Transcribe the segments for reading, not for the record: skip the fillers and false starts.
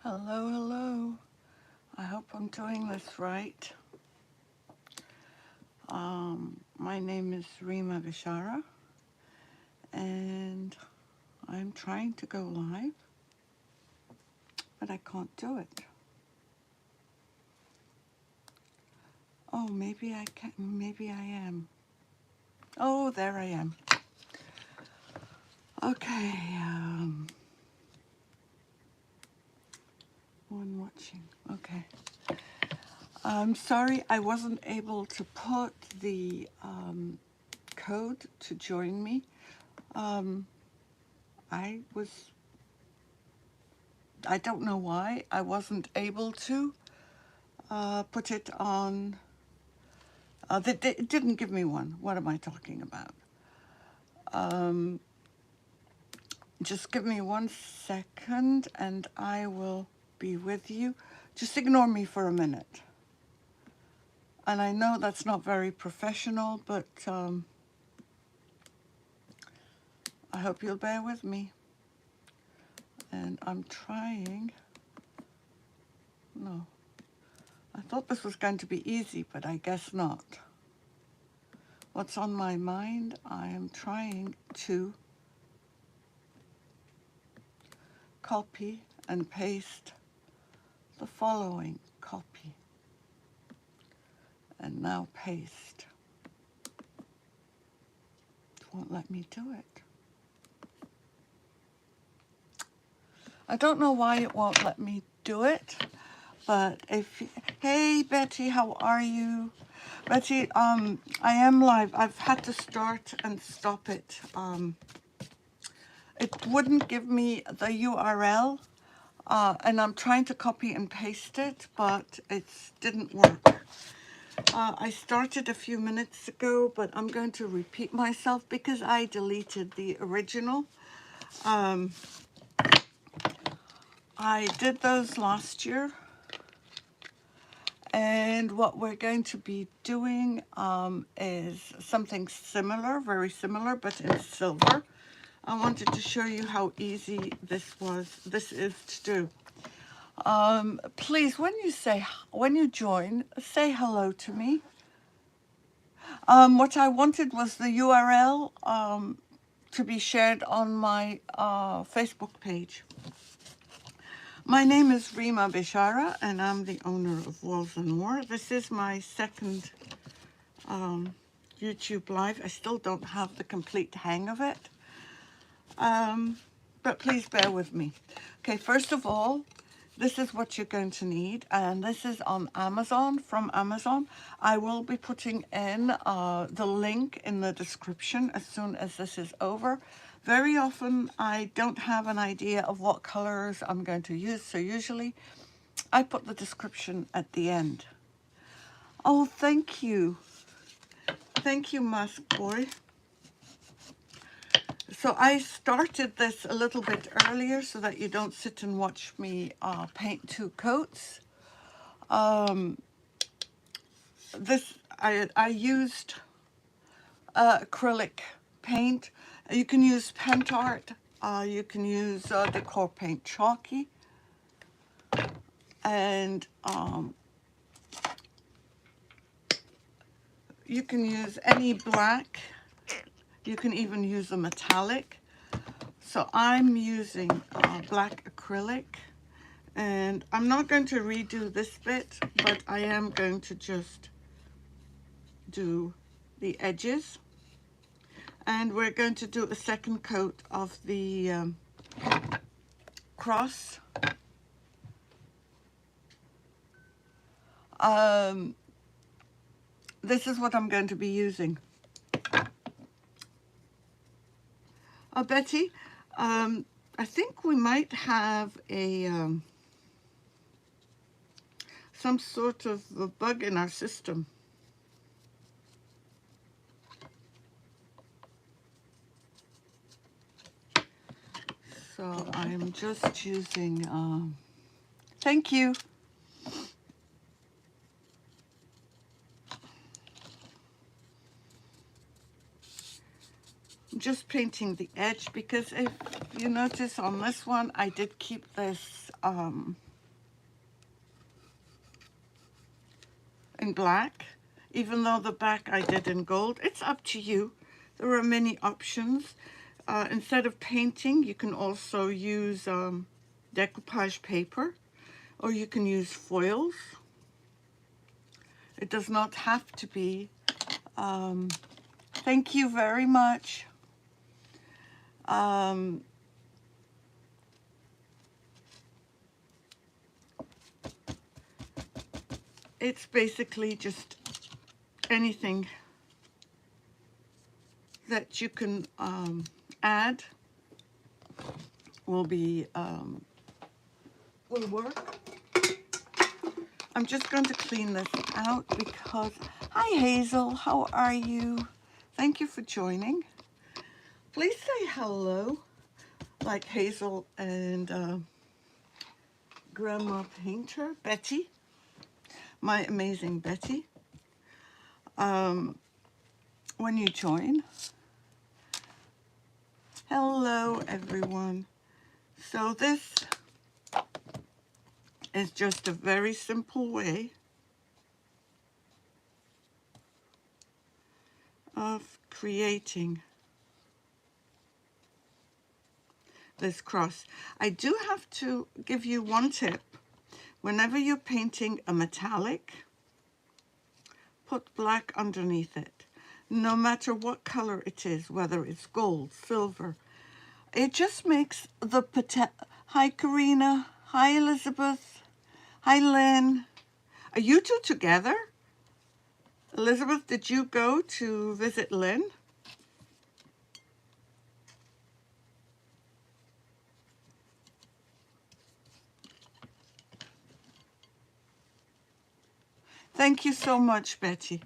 Hello, hello. I hope I'm doing this right. My name is Rima Bechara, and I'm trying to go live, but I can't do it. Oh, maybe I can. Maybe I am. Oh, there I am. Okay. One watching. Okay. I'm sorry I wasn't able to put the code to join me. I don't know why I wasn't able to put it on. It didn't give me one. What am I talking about? Just give me 1 second and I will be with you. Just ignore me for a minute. And I know that's not very professional, but I hope you'll bear with me. And I'm trying. No. I thought this was going to be easy, but I guess not. What's on my mind? I am trying to copy and paste the following. Copy and now paste. It won't let me do it. I don't know why it won't let me do it, but hey Betty, how are you? Betty, I am live. I've had to start and stop it. It wouldn't give me the URL, and I'm trying to copy and paste it, but it didn't work. I started a few minutes ago, but I'm going to repeat myself because I deleted the original. I did those last year, and what we're going to be doing is something similar, very similar, but in silver. I wanted to show you how easy this is to do. Please, when you join, say hello to me. What I wanted was the URL to be shared on my Facebook page. My name is Rima Bechara, and I'm the owner of Walls and More. This is my second YouTube live. I still don't have the complete hang of it, but please bear with me. Okay, first of all, this is what you're going to need, and this is on Amazon, from Amazon. I will be putting in the link in the description as soon as this is over. Very often I don't have an idea of what colors I'm going to use, so usually I put the description at the end. Oh, thank you. Thank you, Musk Boy. So I started this a little bit earlier so that you don't sit and watch me paint 2 coats. I used acrylic paint. You can use Pent Art. You can use Decor Paint Chalky. And you can use any black. You can even use a metallic. So I'm using black acrylic. And I'm not going to redo this bit, but I am going to just do the edges. And we're going to do a second coat of the cross. This is what I'm going to be using. Betty, I think we might have a some sort of a bug in our system. So I'm just using, thank you. I'm just painting the edge because if you notice on this one, I did keep this in black, even though the back I did in gold. It's up to you. There are many options. Instead of painting, you can also use decoupage paper, or you can use foils. It does not have to be. Thank you very much. It's basically just anything that you can add will work. I'm just going to clean this out because, hi Hazel, how are you? Thank you for joining. Please say hello, like Hazel and Grandma Painter, Betty, my amazing Betty. When you join. Hello everyone. So this is just a very simple way of creating this cross. I do have to give you one tip. Whenever you're painting a metallic, put black underneath it. No matter what color it is, whether it's gold, silver, it just makes the Hi Karina, hi Elizabeth, hi Lynn. Are you two together? Elizabeth, did you go to visit Lynn? Thank you so much, Betty.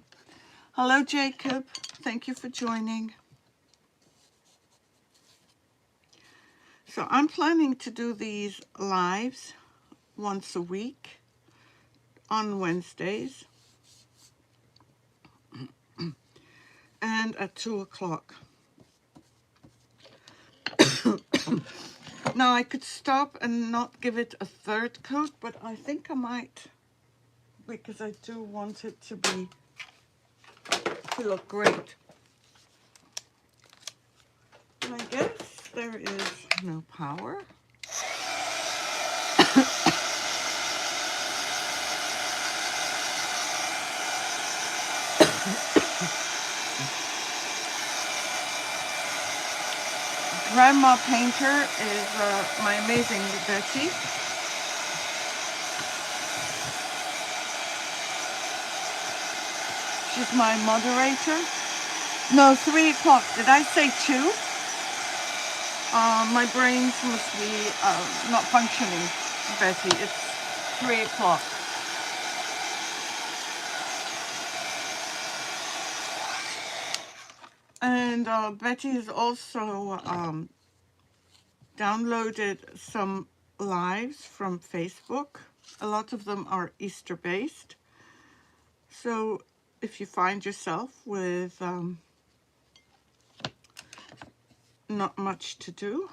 Hello, Jacob. Thank you for joining. So I'm planning to do these lives once a week on Wednesdays and at 2 o'clock. Now I could stop and not give it a third coat, but I think I might, because I do want it to look great. And I guess there is no power. Grandma Painter is my amazing Betty. She's my moderator. No, 3 o'clock. Did I say 2? My brains must be not functioning, Betty. It's 3 o'clock. And Betty has also downloaded some lives from Facebook. A lot of them are Easter based. So if you find yourself with not much to do,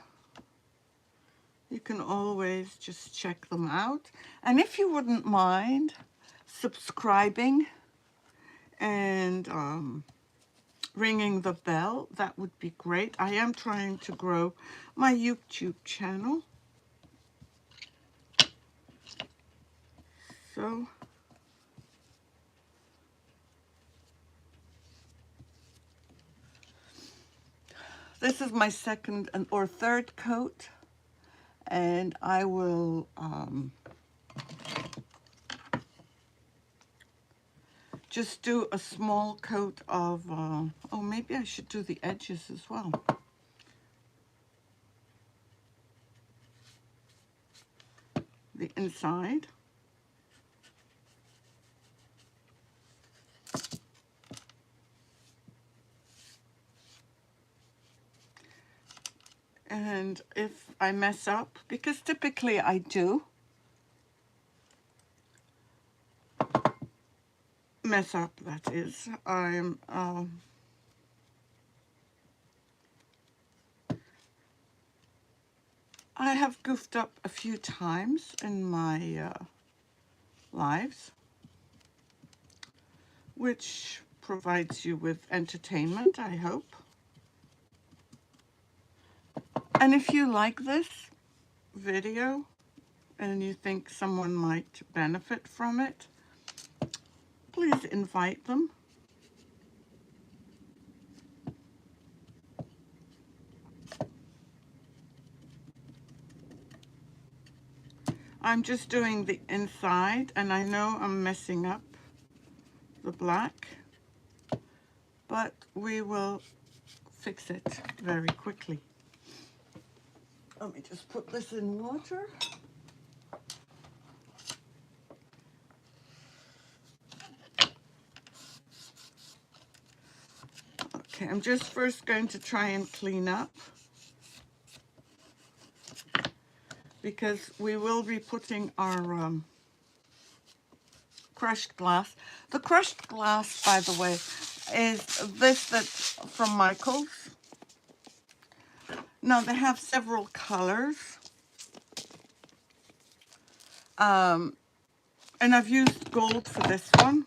you can always just check them out. And if you wouldn't mind subscribing and ringing the bell, that would be great. I am trying to grow my YouTube channel. So this is my second or third coat, and I will just do a small coat of, oh, maybe I should do the edges as well. The inside. And if I mess up, because typically I do mess up, that is, I have goofed up a few times in my lives. which provides you with entertainment, I hope. And if you like this video and you think someone might benefit from it, please invite them. I'm just doing the inside, and I know I'm messing up the black, but we will fix it very quickly. Let me just put this in water. Okay, I'm just first going to try and clean up, because we will be putting our crushed glass. The crushed glass, by the way, is this that's from Michael's. Now, they have several colors. And I've used gold for this one.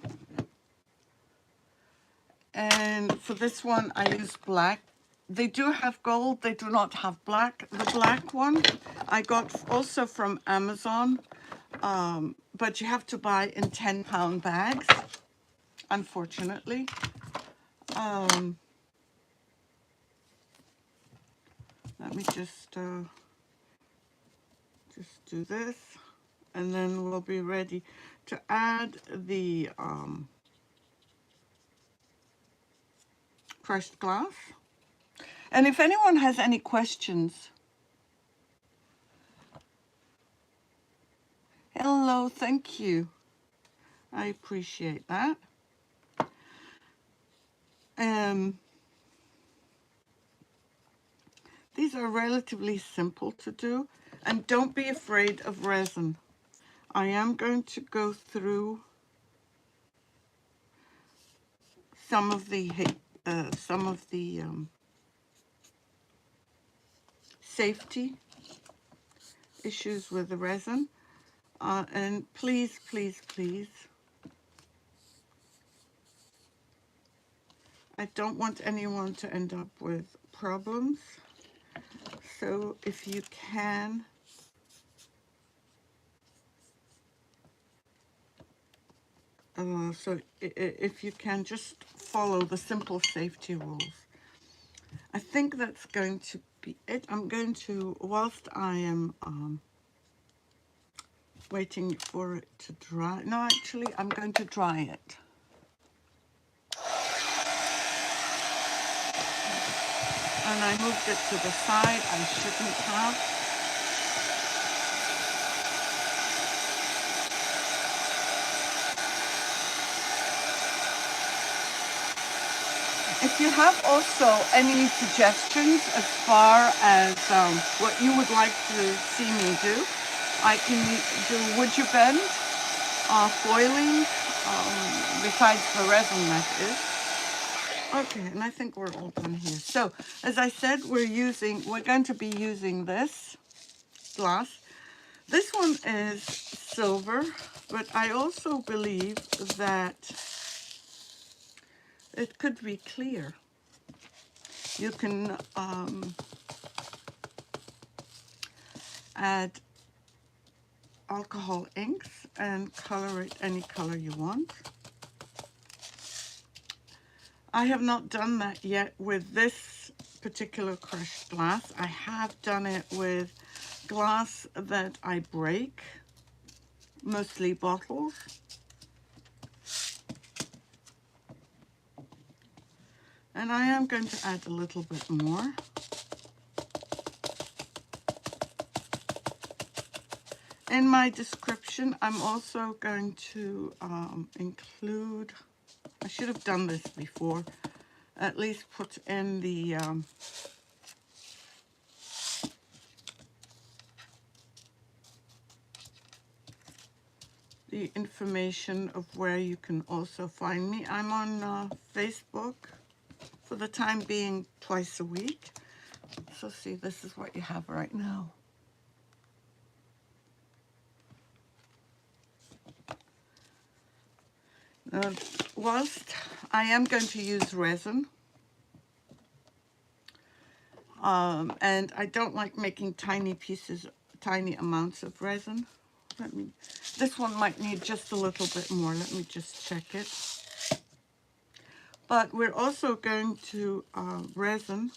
And for this one, I used black. They do have gold, they do not have black. The black one I got also from Amazon, but you have to buy in 10-pound bags, unfortunately. Let me just do this, and then we'll be ready to add the crushed glass. And if anyone has any questions, hello, thank you. I appreciate that. These are relatively simple to do, and don't be afraid of resin. I am going to go through some of the safety issues with the resin, and please, please, please, I don't want anyone to end up with problems. So if you can, if you can just follow the simple safety rules. I think that's going to be it. I'm going to, whilst I am waiting for it to dry. No, actually, I'm going to dry it. And I moved it to the side. I shouldn't have. If you have also any suggestions as far as what you would like to see me do, I can do wood you bend, foiling, besides the resin that is. Okay, and I think we're all done here. So, as I said, we're going to be using this glass. This one is silver, but I also believe that it could be clear. You can add alcohol inks and color it any color you want. I have not done that yet with this particular crushed glass. I have done it with glass that I break, mostly bottles. And I am going to add a little bit more. In my description, I'm also going to include, I should have done this before, at least put in the information of where you can also find me. I'm on Facebook, for the time being, twice a week. So see, this is what you have right now. Whilst I am going to use resin, and I don't like making tiny pieces, tiny amounts of resin. This one might need just a little bit more. Let me just check it. But we're also going to resin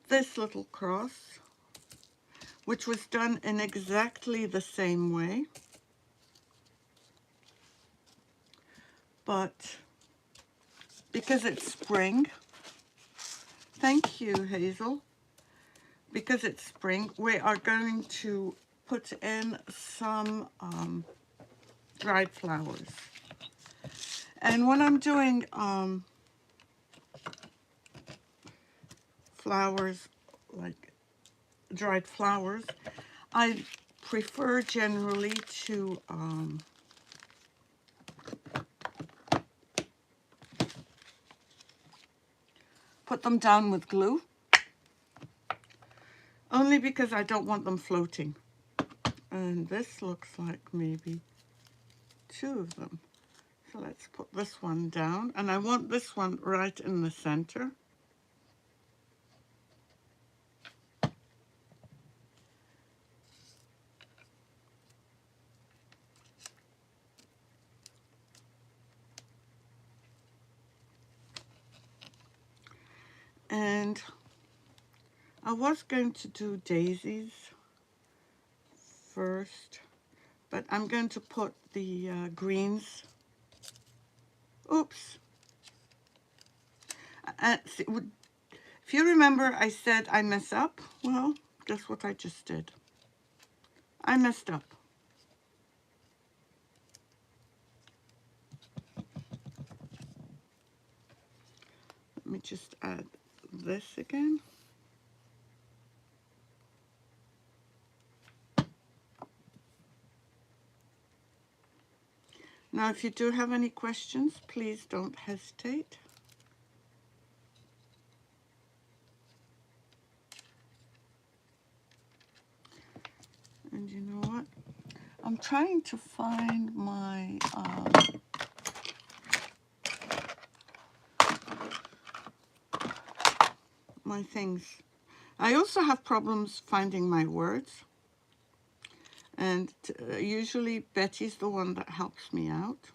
this little cross, which was done in exactly the same way. But because it's spring, thank you, Hazel. Because it's spring, we are going to put in some dried flowers. And when I'm doing flowers, like dried flowers, I prefer generally to put them down with glue, only because I don't want them floating. And this looks like maybe 2 of them. So let's put this one down, and I want this one right in the center. And I was going to do daisies first, but I'm going to put the greens. Oops. See, if you remember, I said I mess up. Well, guess what I just did? I messed up. Let me just add this again. Now, if you do have any questions, please don't hesitate. And you know what? I'm trying to find my my things. I also have problems finding my words, and usually Betty's the one that helps me out.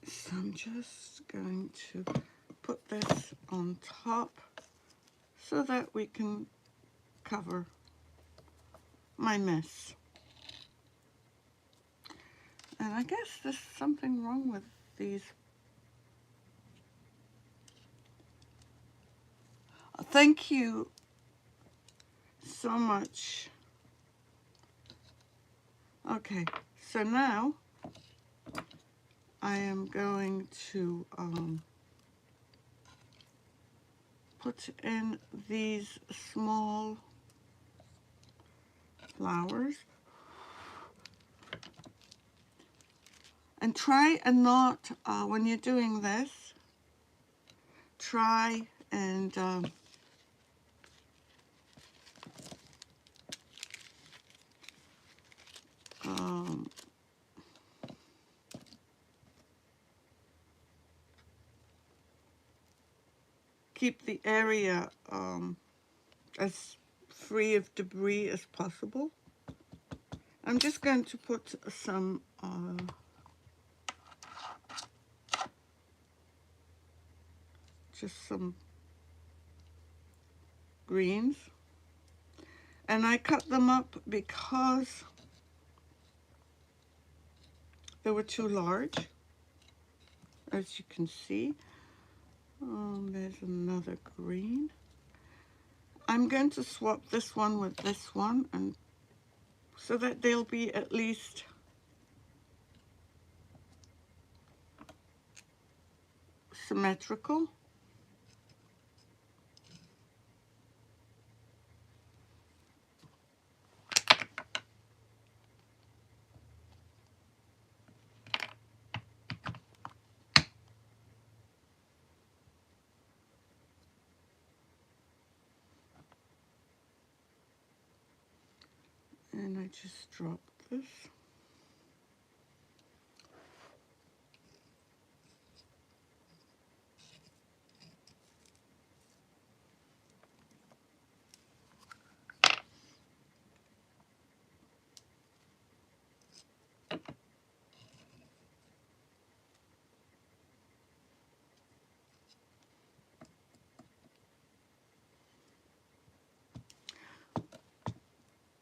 So I'm just going to put this on top so that we can cover my mess. And I guess there's something wrong with these. Thank you so much. Okay, so now I am going to put in these small flowers. And try and not, when you're doing this, try and keep the area as free of debris as possible. I'm just going to put some just some greens, and I cut them up because they were too large, as you can see. There's another green. I'm going to swap this one with this one, and so that they'll be at least symmetrical. I just dropped this.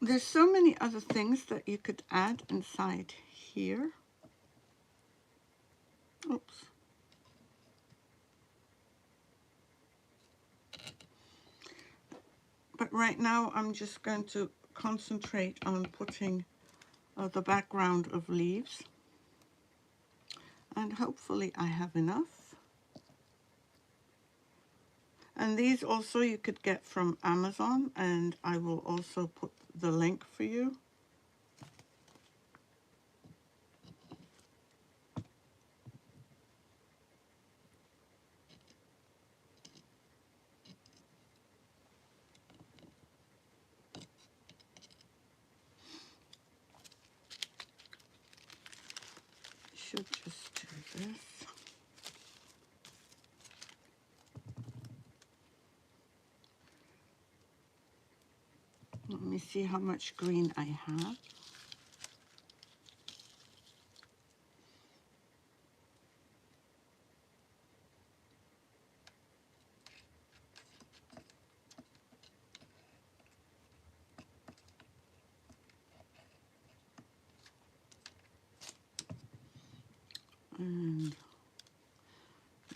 There's so many other things that you could add inside here. Oops. But right now I'm just going to concentrate on putting the background of leaves. And hopefully I have enough. And these also you could get from Amazon, and I will also put the link for you. Should just do this. Let me see how much green I have. And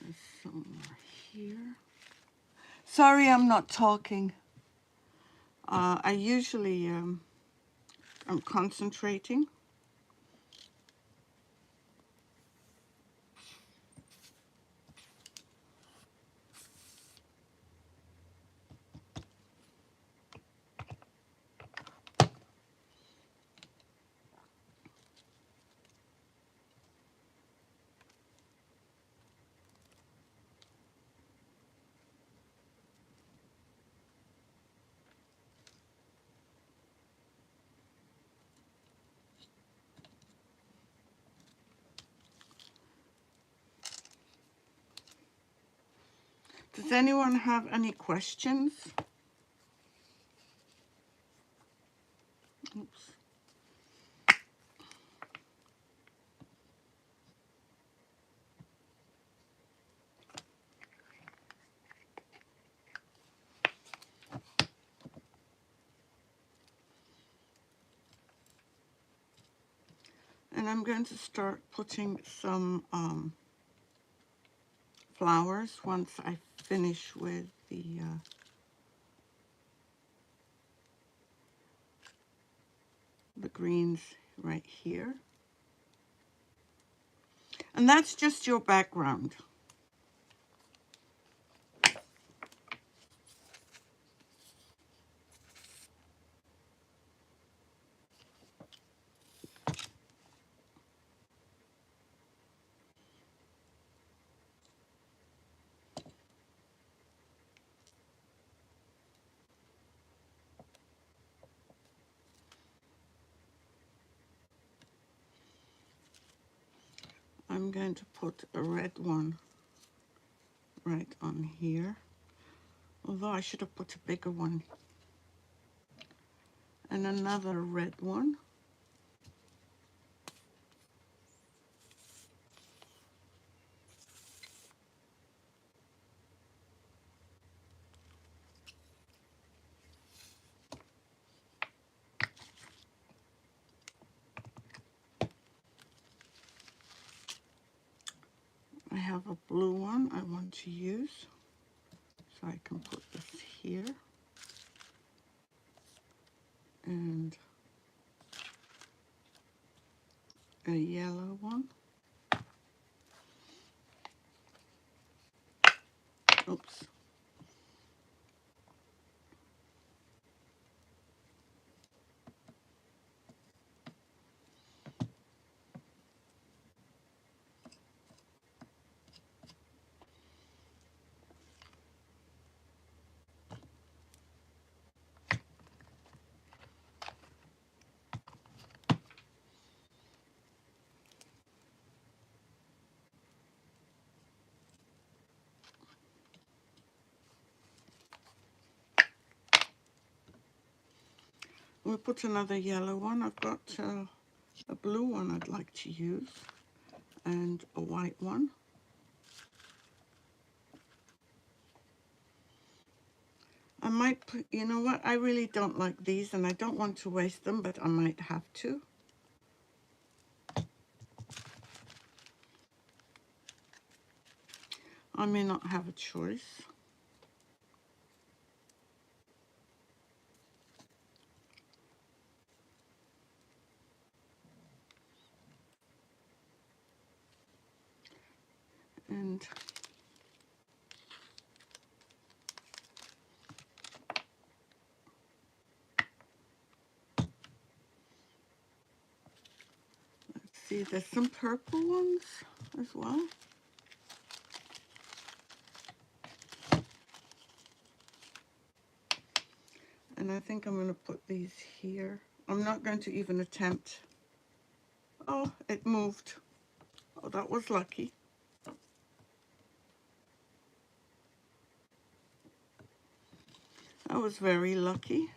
there's some more here. Sorry, I'm not talking. I usually I'm concentrating. Does anyone have any questions? Oops. And I'm going to start putting some flowers once I finish with the greens right here. And that's just your background. I'm going to put a red one right on here. Although I should have put a bigger one. And another red one. I have a blue one I want to use. So I can put this here. And a yellow one. Oops. We'll put another yellow one. I've got a blue one I'd like to use and a white one. I might put, you know what, I really don't like these and I don't want to waste them, but I might have to. I may not have a choice. And let's see, there's some purple ones as well. And I think I'm going to put these here. I'm not going to even attempt. Oh, it moved. Oh, that was lucky. That was very lucky.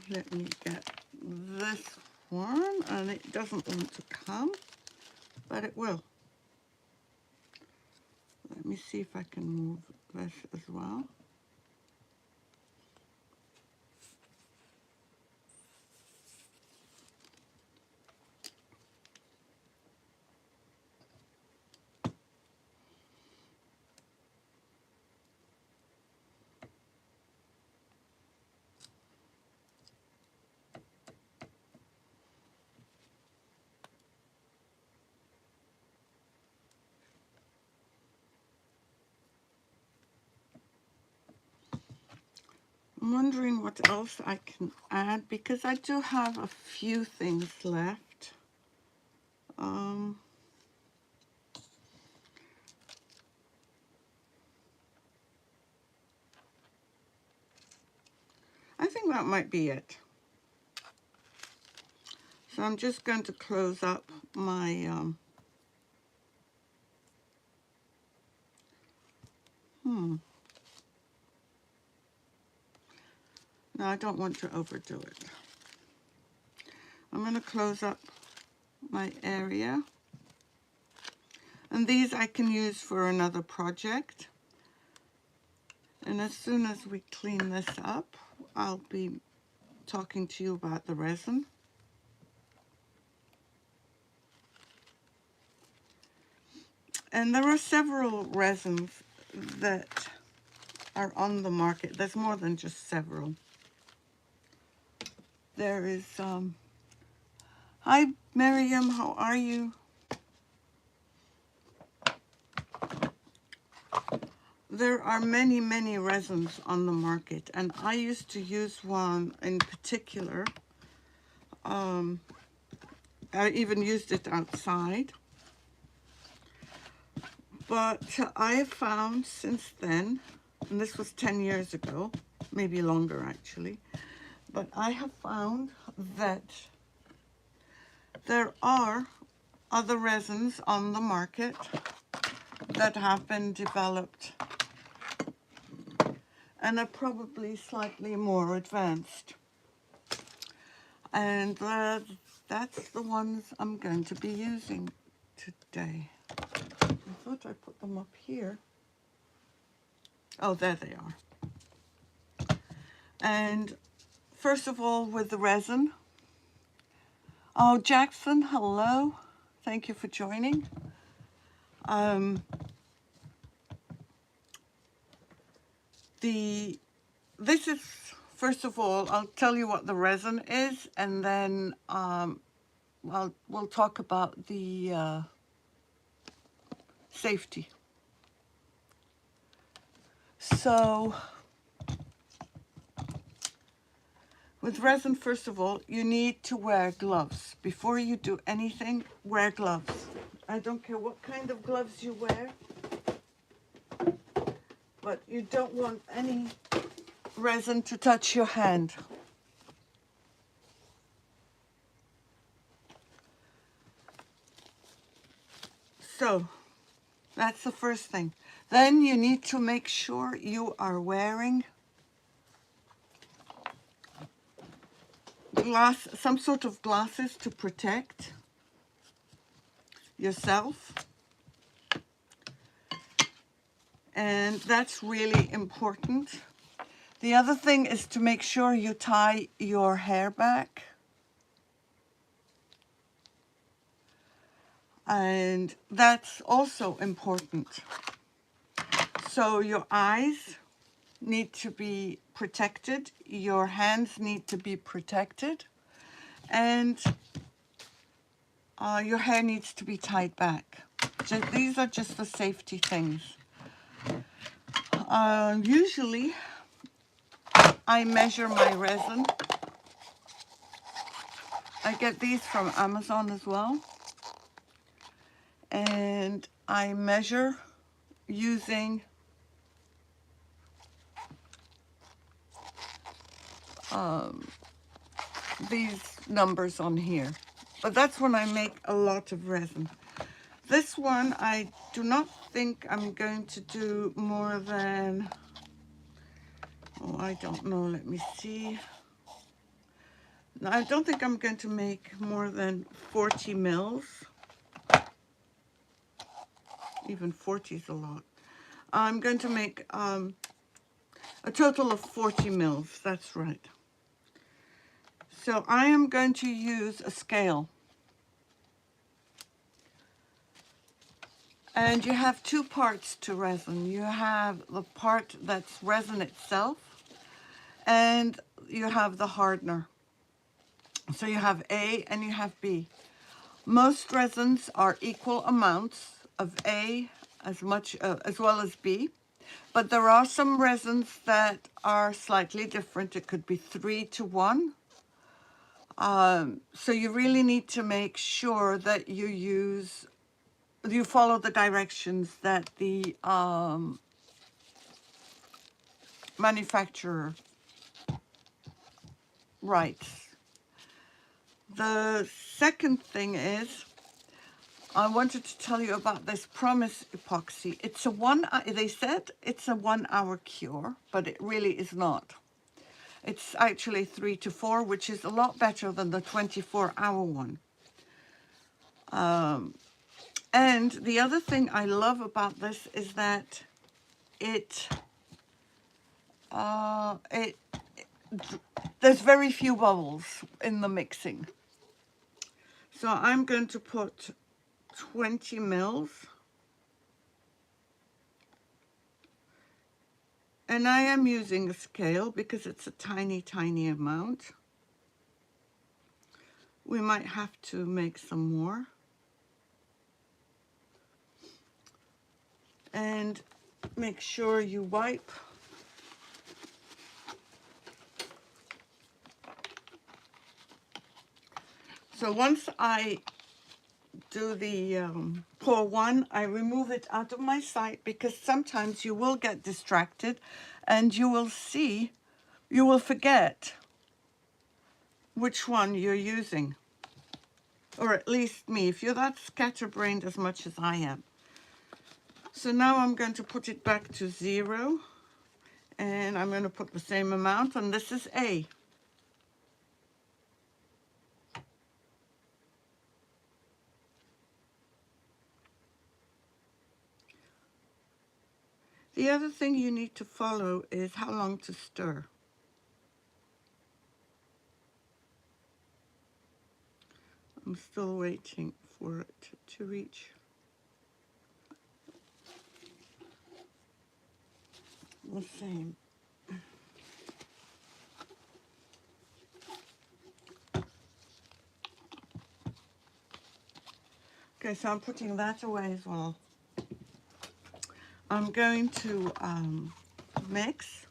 Let me get this one, and it doesn't want to come, but it will. Let me see if I can move this as well. I'm wondering what else I can add because I do have a few things left. I think that might be it. So I'm just going to close up my No, I don't want to overdo it. I'm going to close up my area. And these I can use for another project. And as soon as we clean this up, I'll be talking to you about the resin. And there are several resins that are on the market. There's more than just several. There is, hi Miriam, how are you? There are many, many resins on the market, and I used to use one in particular. I even used it outside. But I have found since then, and this was 10 years ago, maybe longer actually, but I have found that there are other resins on the market that have been developed and are probably slightly more advanced. And that's the ones I'm going to be using today. I thought I put them up here. Oh, there they are. And first of all, with the resin. Oh, Jackson, hello. Thank you for joining. This is, first of all, I'll tell you what the resin is, and then we'll talk about the safety. So, with resin, first of all, you need to wear gloves. Before you do anything, wear gloves. I don't care what kind of gloves you wear, but you don't want any resin to touch your hand. So, that's the first thing. Then you need to make sure you are wearing some sort of glasses to protect yourself. And that's really important. The other thing is to make sure you tie your hair back. And that's also important. So your eyes need to be protected, your hands need to be protected, and your hair needs to be tied back. These are just the safety things. Usually, I measure my resin. I get these from Amazon as well. And I measure using these numbers on here. But that's when I make a lot of resin. This one, I do not think I'm going to do more than, oh, I don't know, let me see. No, I don't think I'm going to make more than 40 mils. Even 40 is a lot. I'm going to make a total of 40 mils, that's right. So I am going to use a scale. And you have two parts to resin. You have the part that's resin itself, and you have the hardener. So you have A and you have B. Most resins are equal amounts of A as well as B, but there are some resins that are slightly different. It could be 3 to 1. So you really need to make sure that you follow the directions that the manufacturer writes. The second thing is, I wanted to tell you about this Promise epoxy. It's they said it's a 1 hour cure, but it really is not. It's actually 3 to 4, which is a lot better than the 24-hour one. And the other thing I love about this is that there's very few bubbles in the mixing. So I'm going to put 20 mils. And I am using a scale because it's a tiny, tiny amount. We might have to make some more. And make sure you wipe. So once I do the pour one, I remove it out of my sight because sometimes you will get distracted and you will forget which one you're using. Or at least me, if you're that scatterbrained as much as I am. So now I'm going to put it back to 0 and I'm going to put the same amount, and this is A. The other thing you need to follow is how long to stir. I'm still waiting for it to reach. The same. Okay, so I'm putting that away as well. I'm going to mix.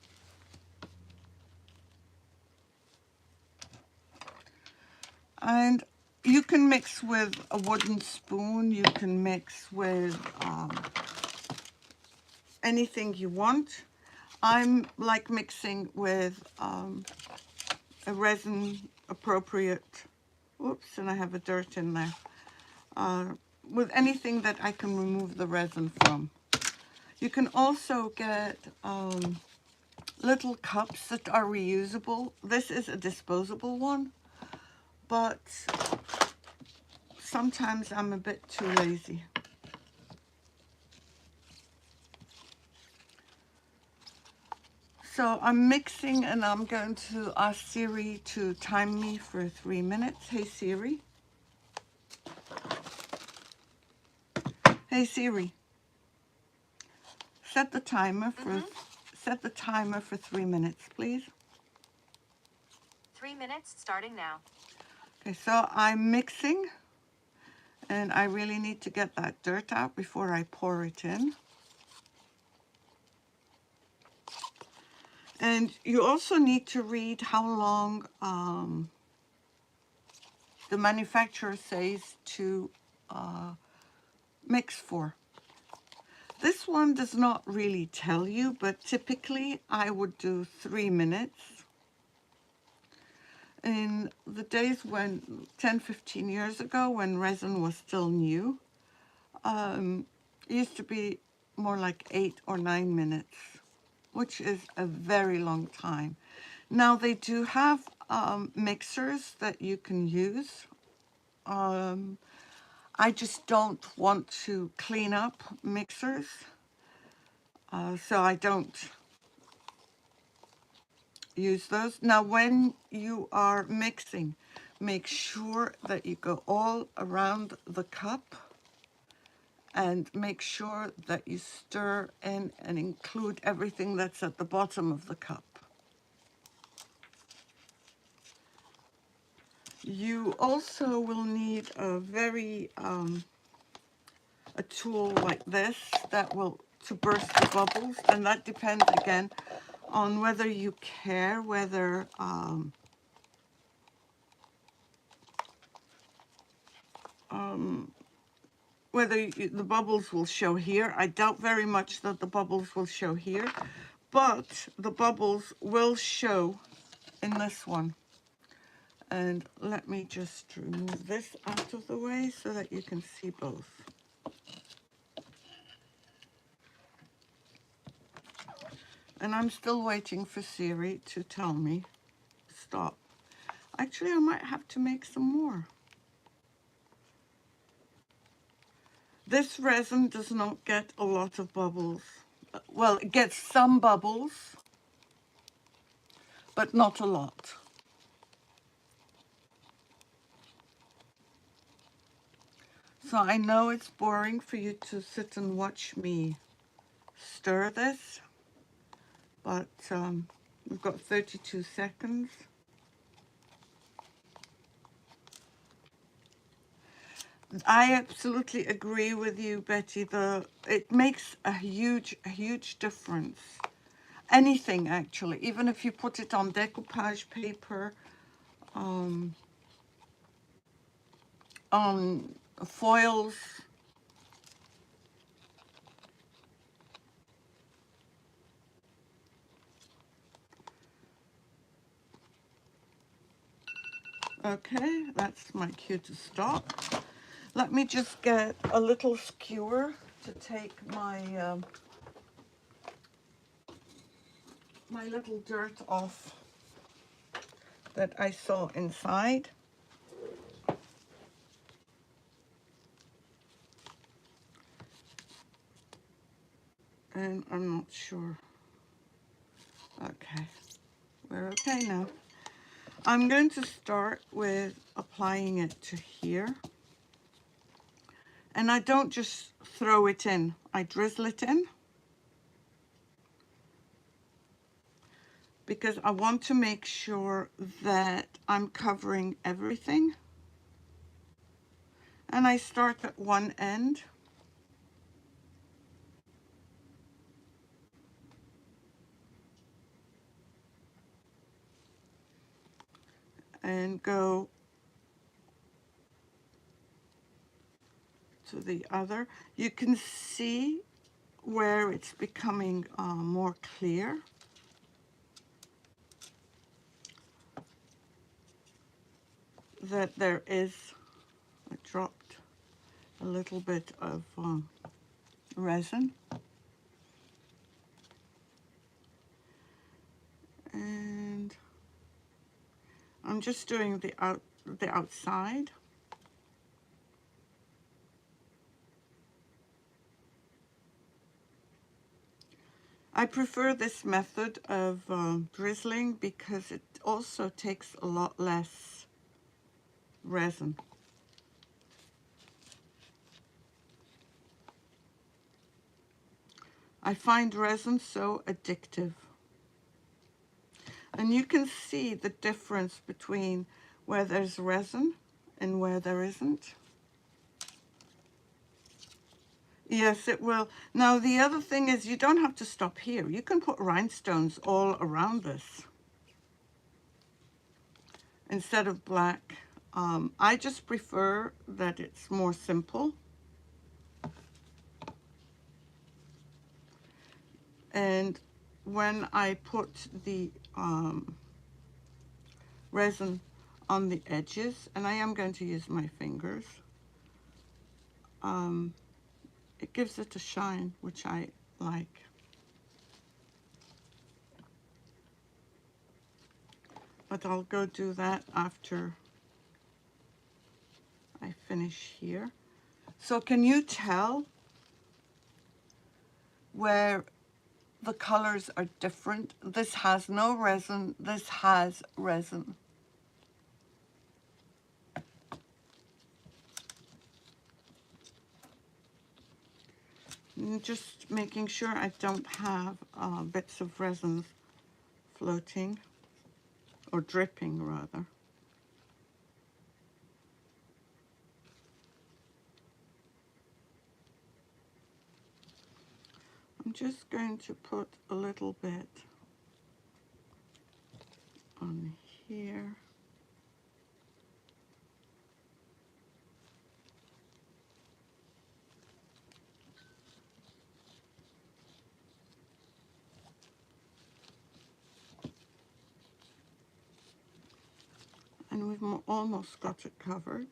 And you can mix with a wooden spoon. You can mix with anything you want. I'm like mixing with a resin appropriate. Oops, and I have a dirt in there. With anything that I can remove the resin from. You can also get little cups that are reusable. This is a disposable one, but sometimes I'm a bit too lazy. So I'm mixing, and I'm going to ask Siri to time me for 3 minutes. Hey Siri. Hey Siri. Set the timer for 3 minutes, please. 3 minutes starting now. Okay, so I'm mixing, and I really need to get that dirt out before I pour it in. And you also need to read how long the manufacturer says to mix for. This one does not really tell you, but typically I would do 3 minutes. In the days when, 10, 15 years ago, when resin was still new, it used to be more like 8 or 9 minutes, which is a very long time. Now they do have mixers that you can use. I just don't want to clean up mixers, so I don't use those. Now when you are mixing, make sure that you go all around the cup and make sure that you stir in and include everything that's at the bottom of the cup. You also will need a a tool like this that will to burst the bubbles, and that depends again on whether you care whether the bubbles will show here. I doubt very much that the bubbles will show here, but the bubbles will show in this one. And let me just remove this out of the way so that you can see both. And I'm still waiting for Siri to tell me stop. Actually, I might have to make some more. This resin does not get a lot of bubbles. Well, it gets some bubbles, but not a lot. So I know it's boring for you to sit and watch me stir this, but we've got 32 seconds. I absolutely agree with you, Betty. It makes a huge difference. Anything, actually, even if you put it on decoupage paper, on foils. Okay, that's my cue to stop. Let me just get a little skewer to take my my little dirt off that I saw inside. And I'm not sure. Okay, we're okay now. I'm going to start with applying it to here. And I don't just throw it in, I drizzle it in. Because I want to make sure that I'm covering everything. And I start at one end. And go to the other. You can see where it's becoming more clear. That there is, I dropped a little bit of resin. I'm just doing the outside. I prefer this method of drizzling because it also takes a lot less resin. I find resin so addictive. And you can see the difference between where there's resin and where there isn't. Yes, it will. Now, the other thing is you don't have to stop here. You can put rhinestones all around this instead of black. I just prefer that it's more simple. And when I put the resin on the edges, and I am going to use my fingers, it gives it a shine, which I like. But I'll go do that after I finish here. So can you tell where the colors are different? This has no resin, this has resin. And just making sure I don't have bits of resin floating, or dripping rather. I'm just going to put a little bit on here. And we've almost got it covered.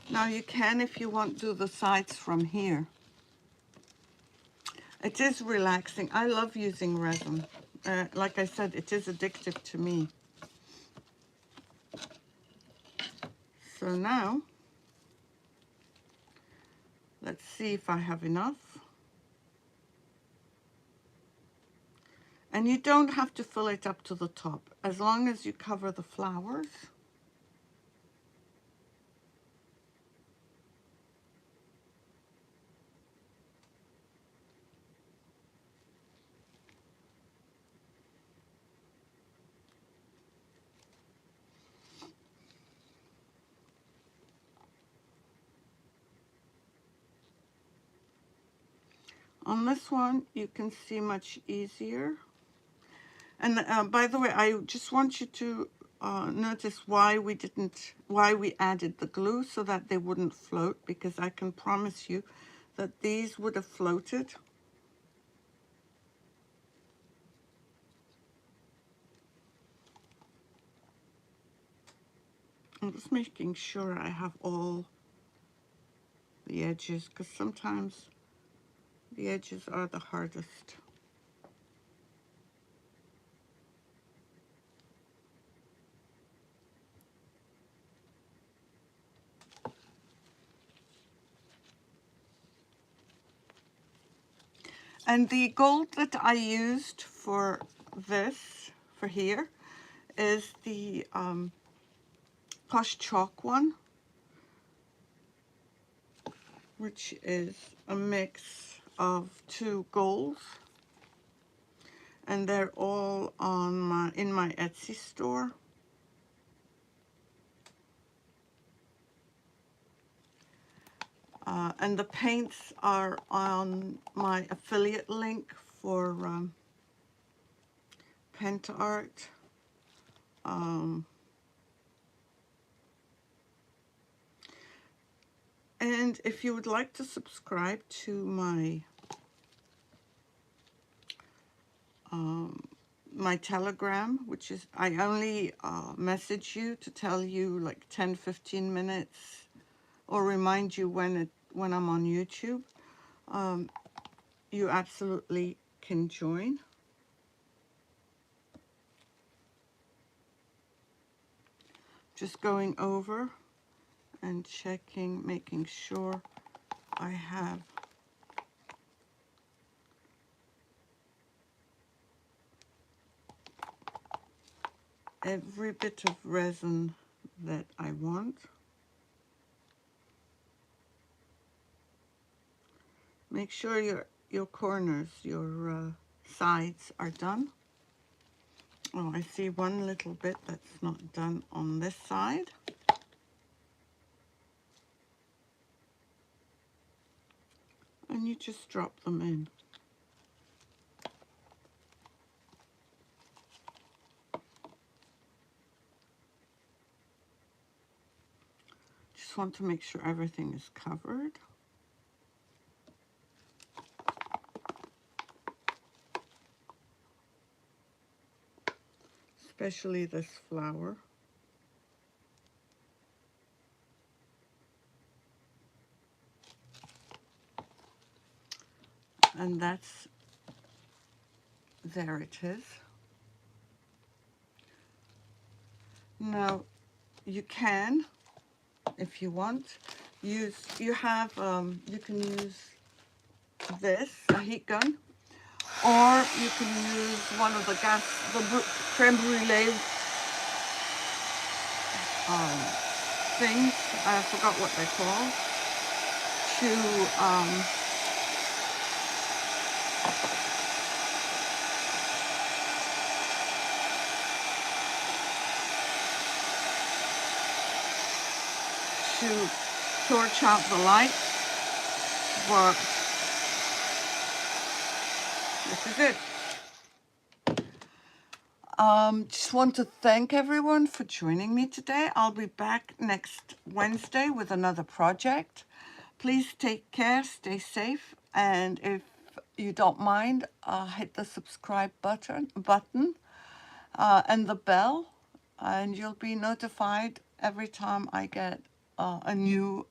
Now you can, if you want, do the sides from here. It is relaxing. I love using resin. Like I said, it is addictive to me. So now, let's see if I have enough. And you don't have to fill it up to the top, as long as you cover the flowers. On this one, you can see much easier. And by the way, I just want you to notice why we added the glue, so that they wouldn't float, because I can promise you that these would have floated. I'm just making sure I have all the edges, because sometimes the edges are the hardest. And the gold that I used for this, for here, is the Posh Chalk one, which is a mix of two golds. And they're all on in my Etsy store. And the paints are on my affiliate link for Pent Art. And if you would like to subscribe to my my Telegram, which is, I only message you to tell you like 10-15 minutes, or remind you when I'm on YouTube, you absolutely can join. Just going over and checking, making sure I have every bit of resin that I want. Make sure your corners, your sides are done. Oh, I see one little bit that's not done on this side. And you just drop them in. Just want to make sure everything is covered. Especially this flower. And that's, there it is. Now, you can, if you want, you can use this, a heat gun, or you can use one of the creme brulee things, I forgot what they're called, to torch out the light, but this is it. Just want to thank everyone for joining me today. I'll be back next Wednesday with another project. Please take care, stay safe, and if you don't mind, hit the subscribe button and the bell, and you'll be notified every time I get a new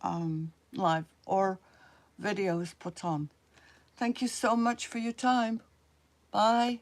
live or videos put on. Thank you so much for your time. Bye.